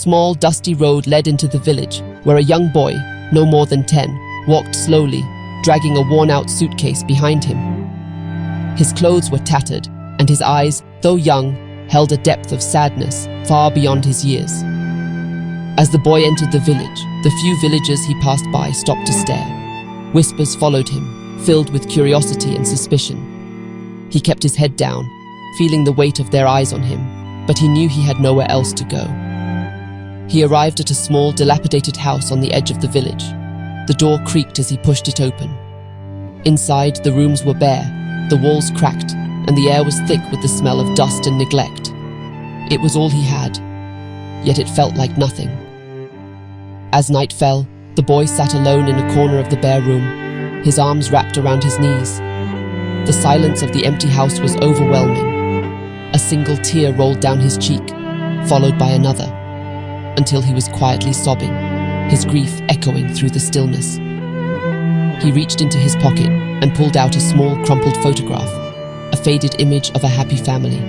small, dusty road led into the village, where a young boy, no more than 10, walked slowly, dragging a worn-out suitcase behind him. His clothes were tattered, and his eyes, though young, held a depth of sadness far beyond his years. As the boy entered the village, the few villagers he passed by stopped to stare. Whispers followed him, filled with curiosity and suspicion. He kept his head down, feeling the weight of their eyes on him, but he knew he had nowhere else to go. He arrived at a small, dilapidated house on the edge of the village. The door creaked as he pushed it open. Inside, the rooms were bare, the walls cracked, and the air was thick with the smell of dust and neglect. It was all he had, yet it felt like nothing. As night fell, the boy sat alone in a corner of the bare room, his arms wrapped around his knees. The silence of the empty house was overwhelming. A single tear rolled down his cheek, followed by another, until he was quietly sobbing, his grief echoing through the stillness. He reached into his pocket and pulled out a small, crumpled photograph, a faded image of a happy family.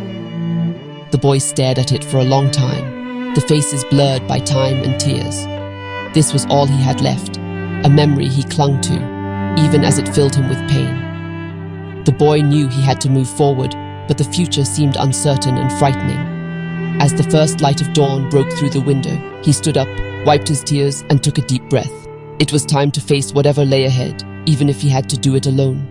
The boy stared at it for a long time, the faces blurred by time and tears. This was all he had left, a memory he clung to, even as it filled him with pain. The boy knew he had to move forward, but the future seemed uncertain and frightening. As the first light of dawn broke through the window, he stood up, wiped his tears, and took a deep breath. It was time to face whatever lay ahead, even if he had to do it alone.